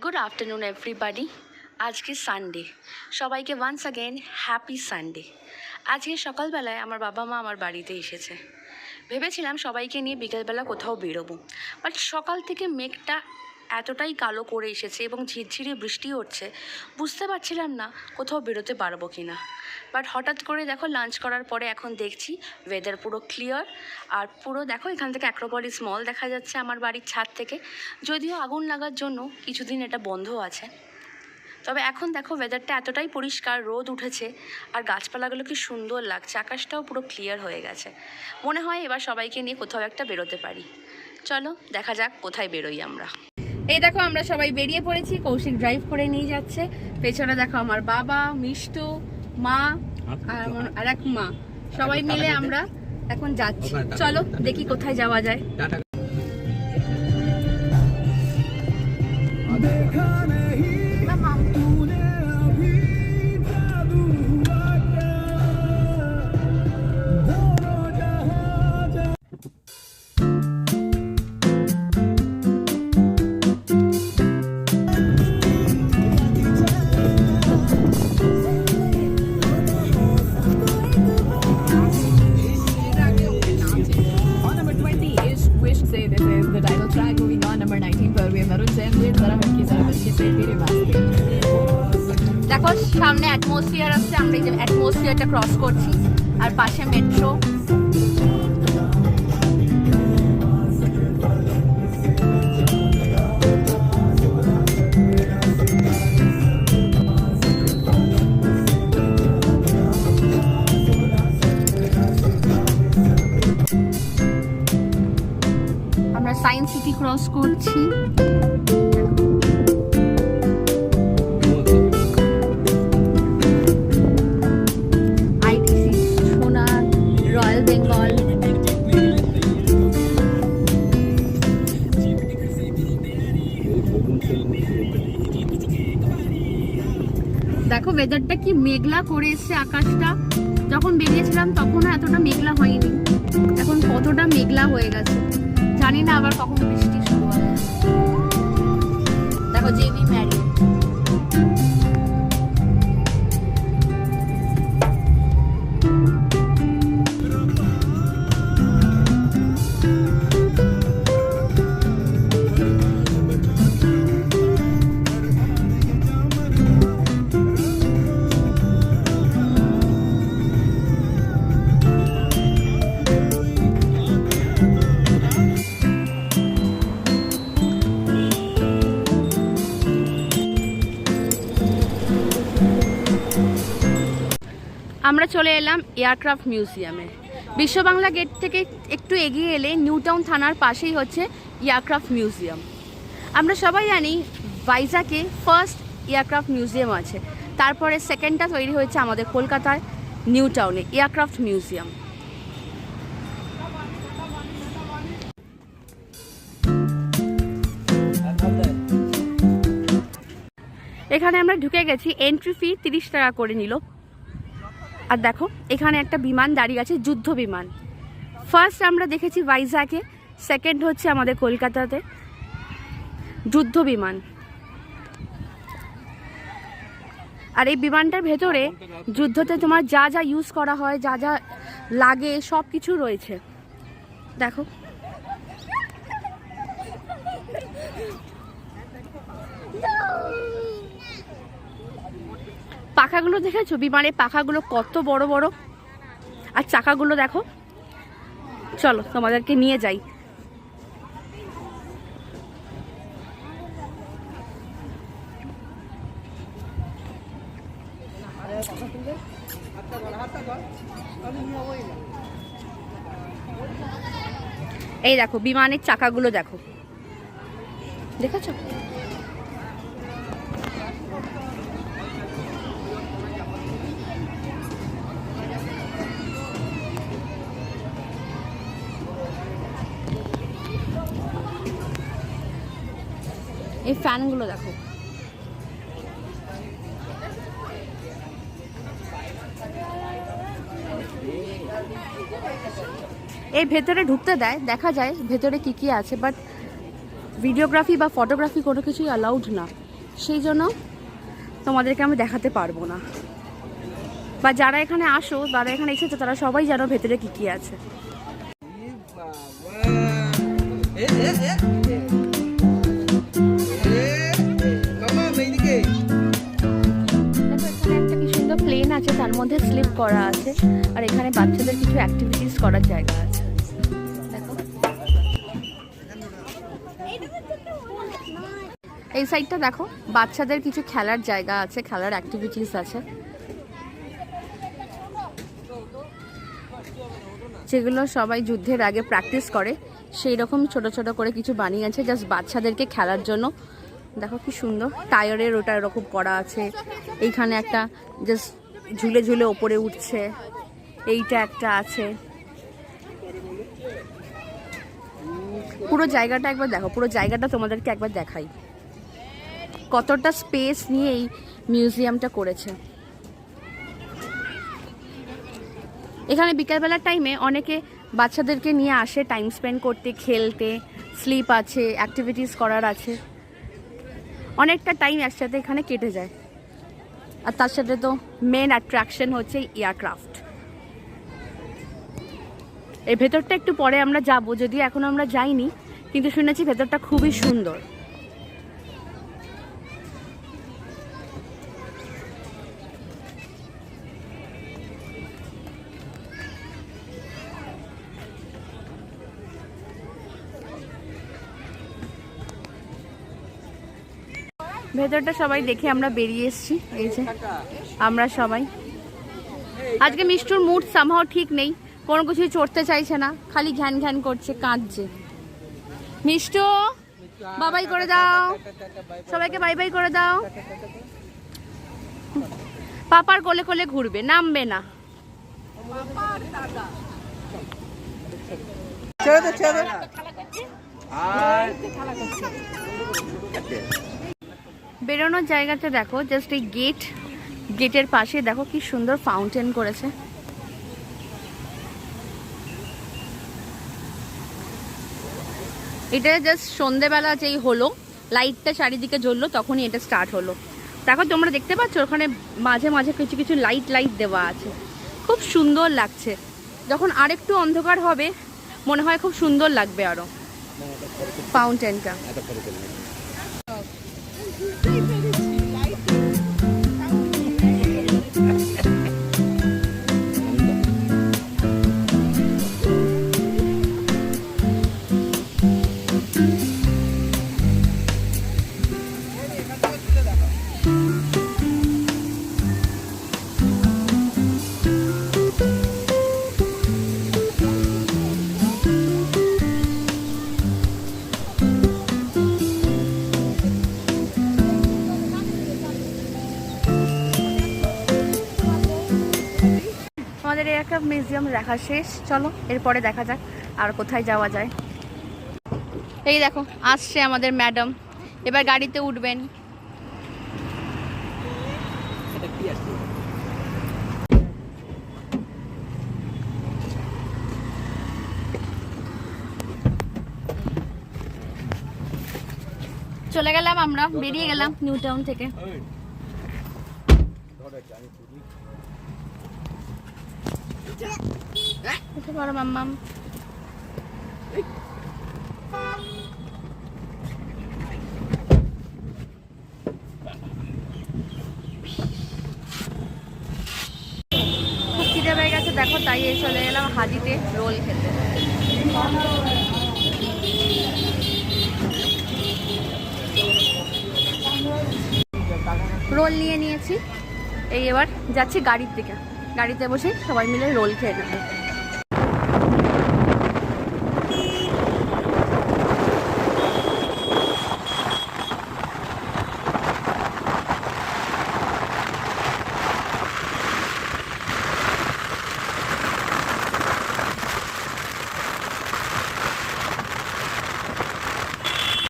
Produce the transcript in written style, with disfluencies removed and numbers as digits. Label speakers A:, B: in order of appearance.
A: Good afternoon everybody. আজকে Sunday, সবাইকে once again happy Sunday. আজকে সকালবেলায় আমার বাবা মা আমার বাড়িতে এসেছে। ভেবেছিলাম সবাইকে নিয়ে বিকেলবেলা কোথাও বেরোবো, বাট সকাল থেকে মেঘটা এতটাই কালো করে এসেছে এবং ঝিরঝিরে বৃষ্টি হচ্ছে, বুঝতে পারছিলাম না কোথাও বেরোতে পারবো কি না। বাট হঠাৎ করে দেখো লাঞ্চ করার পরে এখন দেখছি ওয়েদার পুরো ক্লিয়ার। আর পুরো দেখো এখান থেকে অ্যাক্রোপলিস মল দেখা যাচ্ছে আমার বাড়ির ছাদ থেকে, যদিও আগুন লাগার জন্য কিছুদিন এটা বন্ধ আছে। তবে এখন দেখো ওয়েদারটা এতটাই পরিষ্কার, রোদ উঠেছে আর গাছপালাগুলো কি সুন্দর লাগছে, আকাশটাও পুরো ক্লিয়ার হয়ে গেছে। মনে হয় এবার সবাইকে নিয়ে কোথাও একটা বেরোতে পারি। চলো দেখা যাক কোথায় বেরোই আমরা। এই দেখো আমরা সবাই বেরিয়ে পড়েছি, কৌশিক ড্রাইভ করে নিয়ে যাচ্ছে। পেছনে দেখো আমার বাবা, মিষ্টু, মা আর এক মা, সবাই মিলে আমরা এখন যাচ্ছি। চলো দেখি কোথায় যাওয়া যায়। দেখো সামনে অ্যাটমসফিয়ার আসছে, আমরা এই যে অ্যাটমসফিয়ারটা ক্রস করছি আর পাশে মেট্রো। আমরা সায়েন্স সিটি ক্রস করছি। দেখো ওয়েদারটা কি মেঘলা করে এসছে, আকাশটা যখন বেরিয়েছিলাম তখন এতটা মেঘলা হয়নি, এখন কতটা মেঘলা হয়ে গেছে। জানি না আবার কখন বৃষ্টি শুরু হবে। দেখো জেবি ম্যারি, আমরা চলে এলাম এয়ারক্রাফট মিউজিয়ামে। বিশ্ব বাংলা গেট থেকে একটু এগিয়ে এলে নিউ টাউন থানার পাশেই হচ্ছে এয়ারক্রাফট মিউজিয়াম। আমরা সবাই জানি ভাইজাকে ফার্স্ট এয়ারক্রাফট মিউজিয়াম আছে, তারপরে সেকেন্ডটা তৈরি হয়েছে আমাদের কলকাতার নিউ টাউনে এয়ারক্রাফট মিউজিয়াম। এখানে আমরা ঢুকে গেছি, এন্ট্রি ফি 30 টাকা করে নিল। আর দেখো এখানে একটা বিমান দাঁড়িয়ে আছে, যুদ্ধ বিমান। ফার্স্ট আমরা দেখেছি ভাইজাকে, সেকেন্ড হচ্ছে আমাদের কলকাতাতে যুদ্ধ বিমান। আর এই বিমানটার ভেতরে যুদ্ধতে তোমার যা যা ইউজ করা হয়, যা যা লাগে সব কিছু রয়েছে। দেখো পাখাগুলো দেখেছো, বিমানের পাখাগুলো কত বড় বড়, আর চাকাগুলো দেখো। চলো তোমাদেরকে নিয়ে যাই। এই দেখো বিমানের চাকাগুলো দেখো, দেখেছো? এই ফ্যানগুলো দেখো। এই ভেতরে ঢুকতে দেয়, দেখা যায় ভেতরে কি কি আছে, বাট ভিডিওগ্রাফি বা ফটোগ্রাফি কোনো কিছুই অ্যালাউড না। সেই জন্য তোমাদেরকে আমি দেখাতে পারবো না, বা যারা এখানে আসো, যারা এখানে এসেছো, তারা সবাই জানো ভেতরে কি কি আছে। প্লেন আছে, তার মধ্যে স্লিপ করা আছে, আর এখানে বাচ্চাদের কিছু অ্যাক্টিভিটিস করার জায়গা আছে। দেখো এই সাইডটা দেখো, বাচ্চাদের কিছু খেলার জায়গা আছে, খেলার অ্যাক্টিভিটিস আছে, যেগুলো সবাই যুদ্ধের আগে প্র্যাকটিস করে। সেই রকম ছোট ছোট করে কিছু বানিয়েছে জাস্ট বাচ্চাদেরকে খেলার জন্য। দেখো কি সুন্দর, টায়ারের ওটা এরকম করা আছে। এইখানে একটা জাস্ট ঝুলে ঝুলে ওপরে উঠছে, এইটা একটা আছে। পুরো জায়গাটা একবার দেখো, পুরো জায়গাটা তোমাদেরকে একবার দেখাই, কতটা স্পেস নিয়ে এই মিউজিয়ামটা করেছে। এখানে বিকালবেলার টাইমে অনেকে বাচ্চাদেরকে নিয়ে আসে টাইম স্পেন্ড করতে, খেলতে, স্লিপ আছে, অ্যাক্টিভিটিস করার আছে, অনেকটা টাইম একসাথে এখানে কেটে যায়। আর তার সাথে তো মেন অ্যাট্রাকশন হচ্ছে এয়ারক্রাফট। এই ভেতরটা একটু পরে আমরা যাব, যদিও এখনো আমরা যাইনি, কিন্তু শুনেছি ভেতরটা খুবই সুন্দর। ভেতরটা সবাই দেখে আমরা বেরিয়ে এসেছি। এই যে আমরা সবাই, আজকে মিষ্টুর মুড সামহাও ঠিক নেই, কোনো কিছুই চড়তে চাইছে না, খালি ঘ্যান ঘ্যান করছে, কাঁদছে। মিষ্টু বাবাই করে দাও, সবাইকে বাই বাই করে দাও। পাপার কোলে কোলে ঘুরবে, নামবে না। বেরোনোর জায়গাটা দেখো, জাস্ট এই গেটের পাশে দেখো কি সুন্দর ফাউন্টেন করেছে। এটা জাস্ট সন্ধেবেলা যেই হলো, লাইটটা চারিদিকে জ্বললো, তখনই এটা স্টার্ট হলো। দেখো তোমরা দেখতে পাচ্ছ, ওখানে মাঝে মাঝে কিছু কিছু লাইট দেওয়া আছে, খুব সুন্দর লাগছে। যখন আরেকটু অন্ধকার হবে মনে হয় খুব সুন্দর লাগবে আরো ফাউন্টেনটা। আমাদের এই একটা মিউজিয়াম দেখা শেষ, চলো এরপরে দেখা যাক আর কোথায় যাওয়া যায়। এই দেখো আসছে আমাদের ম্যাডাম, এবার গাড়িতে উঠবেন। চলে গেলাম, আমরা বেরিয়ে গেলাম নিউ টাউন থেকে। উঠে পড়ো মাম্মাম। খুব খিদে পেয়ে গেছে দেখো, তাই চলে গেলাম হাজিতে রোল খেতে। রোল নিয়ে নিয়েছি, এই এবার যাচ্ছি গাড়ির দিকে, গাড়িতে বসে সবাই মিলে রোল খেয়ে নেবো।